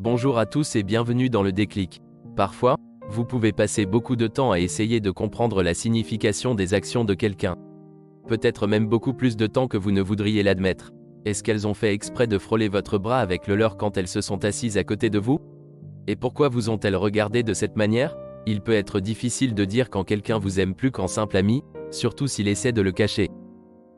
Bonjour à tous et bienvenue dans le déclic. Parfois, vous pouvez passer beaucoup de temps à essayer de comprendre la signification des actions de quelqu'un. Peut-être même beaucoup plus de temps que vous ne voudriez l'admettre. Est-ce qu'elles ont fait exprès de frôler votre bras avec le leur quand elles se sont assises à côté de vous? Et pourquoi vous ont-elles regardé de cette manière? Il peut être difficile de dire quand quelqu'un vous aime plus qu'en simple ami, surtout s'il essaie de le cacher.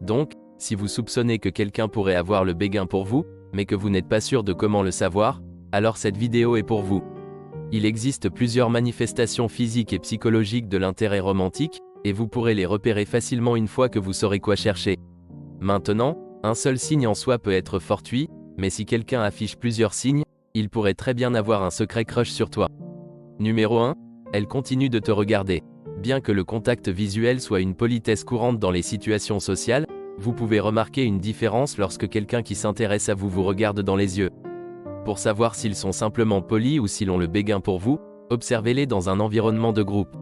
Donc, si vous soupçonnez que quelqu'un pourrait avoir le béguin pour vous, mais que vous n'êtes pas sûr de comment le savoir, alors cette vidéo est pour vous. Il existe plusieurs manifestations physiques et psychologiques de l'intérêt romantique, et vous pourrez les repérer facilement une fois que vous saurez quoi chercher. Maintenant, un seul signe en soi peut être fortuit, mais si quelqu'un affiche plusieurs signes, il pourrait très bien avoir un secret crush sur toi. Numéro 1. Elle continue de te regarder. Bien que le contact visuel soit une politesse courante dans les situations sociales, vous pouvez remarquer une différence lorsque quelqu'un qui s'intéresse à vous vous regarde dans les yeux. Pour savoir s'ils sont simplement polis ou s'ils ont le béguin pour vous, observez-les dans un environnement de groupe.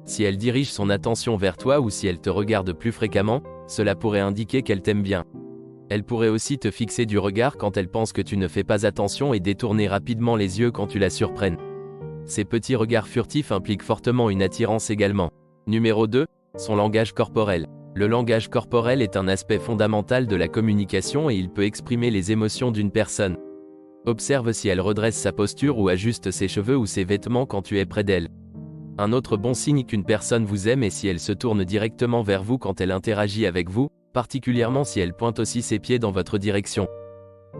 Si elle dirige son attention vers toi ou si elle te regarde plus fréquemment, cela pourrait indiquer qu'elle t'aime bien. Elle pourrait aussi te fixer du regard quand elle pense que tu ne fais pas attention et détourner rapidement les yeux quand tu la surprennes. Ces petits regards furtifs impliquent fortement une attirance également. Numéro 2. Son langage corporel. Le langage corporel est un aspect fondamental de la communication et il peut exprimer les émotions d'une personne. Observe si elle redresse sa posture ou ajuste ses cheveux ou ses vêtements quand tu es près d'elle. Un autre bon signe qu'une personne vous aime est si elle se tourne directement vers vous quand elle interagit avec vous, particulièrement si elle pointe aussi ses pieds dans votre direction.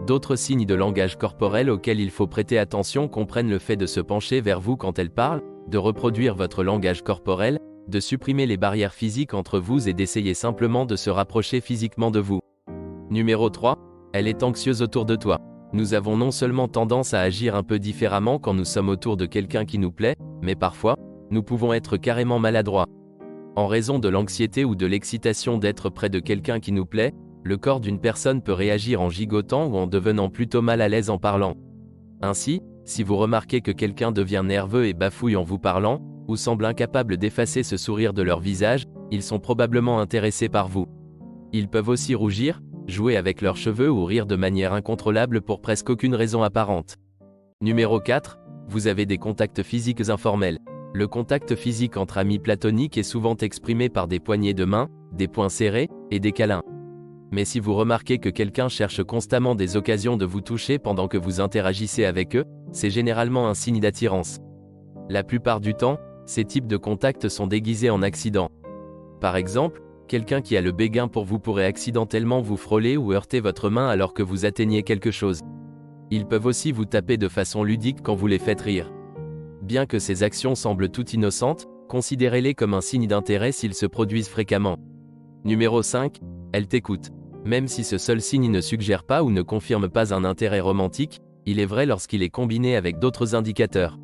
D'autres signes de langage corporel auxquels il faut prêter attention comprennent le fait de se pencher vers vous quand elle parle, de reproduire votre langage corporel, de supprimer les barrières physiques entre vous et d'essayer simplement de se rapprocher physiquement de vous. Numéro 3. Elle est anxieuse autour de toi. Nous avons non seulement tendance à agir un peu différemment quand nous sommes autour de quelqu'un qui nous plaît, mais parfois, nous pouvons être carrément maladroits. En raison de l'anxiété ou de l'excitation d'être près de quelqu'un qui nous plaît, le corps d'une personne peut réagir en gigotant ou en devenant plutôt mal à l'aise en parlant. Ainsi, si vous remarquez que quelqu'un devient nerveux et bafouille en vous parlant, ou semble incapable d'effacer ce sourire de leur visage, ils sont probablement intéressés par vous. Ils peuvent aussi rougir, jouer avec leurs cheveux ou rire de manière incontrôlable pour presque aucune raison apparente. Numéro 4. Vous avez des contacts physiques informels. Le contact physique entre amis platoniques est souvent exprimé par des poignées de main, des poings serrés, et des câlins. Mais si vous remarquez que quelqu'un cherche constamment des occasions de vous toucher pendant que vous interagissez avec eux, c'est généralement un signe d'attirance. La plupart du temps, ces types de contacts sont déguisés en accidents. Par exemple, quelqu'un qui a le béguin pour vous pourrait accidentellement vous frôler ou heurter votre main alors que vous atteignez quelque chose. Ils peuvent aussi vous taper de façon ludique quand vous les faites rire. Bien que ces actions semblent toutes innocentes, considérez-les comme un signe d'intérêt s'ils se produisent fréquemment. Numéro 5. Elle t'écoute. Même si ce seul signe ne suggère pas ou ne confirme pas un intérêt romantique, il est vrai lorsqu'il est combiné avec d'autres indicateurs.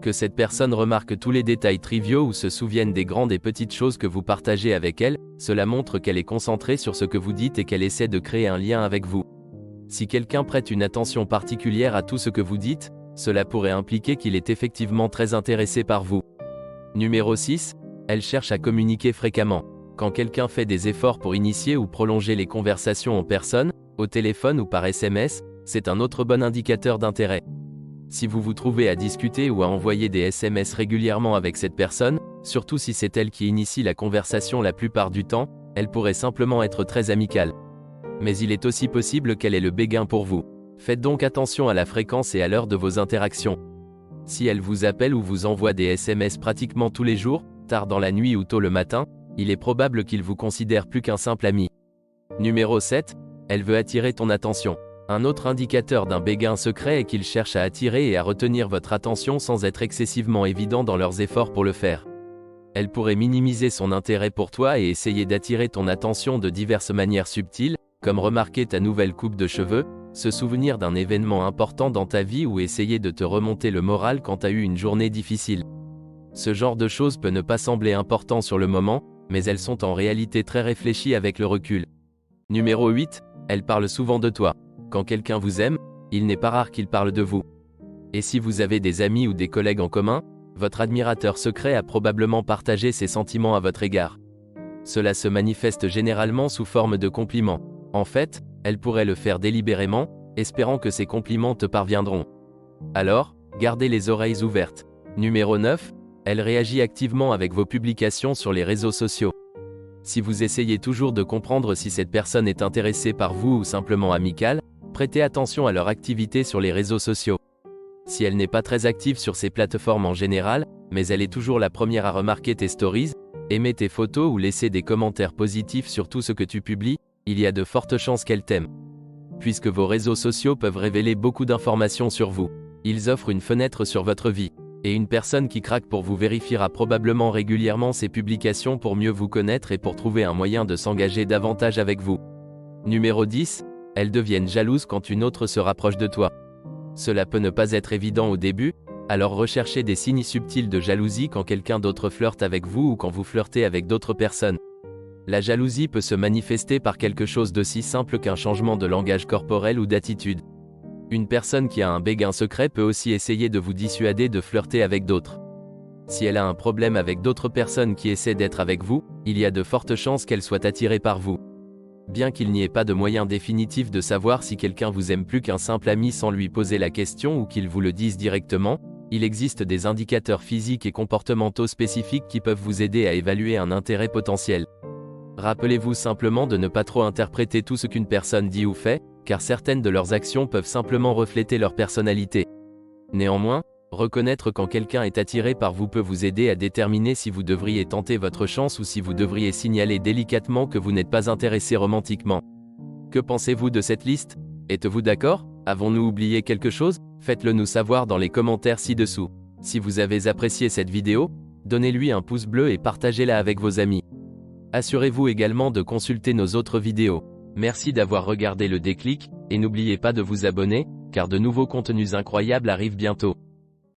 Que cette personne remarque tous les détails triviaux ou se souvienne des grandes et petites choses que vous partagez avec elle, cela montre qu'elle est concentrée sur ce que vous dites et qu'elle essaie de créer un lien avec vous. Si quelqu'un prête une attention particulière à tout ce que vous dites, cela pourrait impliquer qu'il est effectivement très intéressé par vous. Numéro 6. Elle cherche à communiquer fréquemment. Quand quelqu'un fait des efforts pour initier ou prolonger les conversations en personne, au téléphone ou par SMS, c'est un autre bon indicateur d'intérêt. Si vous vous trouvez à discuter ou à envoyer des SMS régulièrement avec cette personne, surtout si c'est elle qui initie la conversation la plupart du temps, elle pourrait simplement être très amicale. Mais il est aussi possible qu'elle ait le béguin pour vous. Faites donc attention à la fréquence et à l'heure de vos interactions. Si elle vous appelle ou vous envoie des SMS pratiquement tous les jours, tard dans la nuit ou tôt le matin, il est probable qu'il vous considère plus qu'un simple ami. Numéro 7. Elle veut attirer ton attention. Un autre indicateur d'un béguin secret est qu'ils cherchent à attirer et à retenir votre attention sans être excessivement évidents dans leurs efforts pour le faire. Elle pourrait minimiser son intérêt pour toi et essayer d'attirer ton attention de diverses manières subtiles, comme remarquer ta nouvelle coupe de cheveux, se souvenir d'un événement important dans ta vie ou essayer de te remonter le moral quand tu as eu une journée difficile. Ce genre de choses peut ne pas sembler important sur le moment, mais elles sont en réalité très réfléchies avec le recul. Numéro 8. Elle parle souvent de toi. Quand quelqu'un vous aime, il n'est pas rare qu'il parle de vous. Et si vous avez des amis ou des collègues en commun, votre admirateur secret a probablement partagé ses sentiments à votre égard. Cela se manifeste généralement sous forme de compliments. En fait, elle pourrait le faire délibérément, espérant que ces compliments te parviendront. Alors, gardez les oreilles ouvertes. Numéro 9. Elle réagit activement avec vos publications sur les réseaux sociaux. Si vous essayez toujours de comprendre si cette personne est intéressée par vous ou simplement amicale, prêtez attention à leur activité sur les réseaux sociaux. Si elle n'est pas très active sur ces plateformes en général, mais elle est toujours la première à remarquer tes stories, aimer tes photos ou laisser des commentaires positifs sur tout ce que tu publies, il y a de fortes chances qu'elle t'aime. Puisque vos réseaux sociaux peuvent révéler beaucoup d'informations sur vous. Ils offrent une fenêtre sur votre vie. Et une personne qui craque pour vous vérifiera probablement régulièrement ses publications pour mieux vous connaître et pour trouver un moyen de s'engager davantage avec vous. Numéro 10. Elles deviennent jalouses quand une autre se rapproche de toi. Cela peut ne pas être évident au début, alors recherchez des signes subtils de jalousie quand quelqu'un d'autre flirte avec vous ou quand vous flirtez avec d'autres personnes. La jalousie peut se manifester par quelque chose d'aussi simple qu'un changement de langage corporel ou d'attitude. Une personne qui a un béguin secret peut aussi essayer de vous dissuader de flirter avec d'autres. Si elle a un problème avec d'autres personnes qui essaient d'être avec vous, il y a de fortes chances qu'elle soit attirée par vous. Bien qu'il n'y ait pas de moyen définitif de savoir si quelqu'un vous aime plus qu'un simple ami sans lui poser la question ou qu'il vous le dise directement, il existe des indicateurs physiques et comportementaux spécifiques qui peuvent vous aider à évaluer un intérêt potentiel. Rappelez-vous simplement de ne pas trop interpréter tout ce qu'une personne dit ou fait, car certaines de leurs actions peuvent simplement refléter leur personnalité. Néanmoins, reconnaître quand quelqu'un est attiré par vous peut vous aider à déterminer si vous devriez tenter votre chance ou si vous devriez signaler délicatement que vous n'êtes pas intéressé romantiquement. Que pensez-vous de cette liste? Êtes-vous d'accord? Avons-nous oublié quelque chose? Faites-le nous savoir dans les commentaires ci-dessous. Si vous avez apprécié cette vidéo, donnez-lui un pouce bleu et partagez-la avec vos amis. Assurez-vous également de consulter nos autres vidéos. Merci d'avoir regardé le déclic, et n'oubliez pas de vous abonner, car de nouveaux contenus incroyables arrivent bientôt.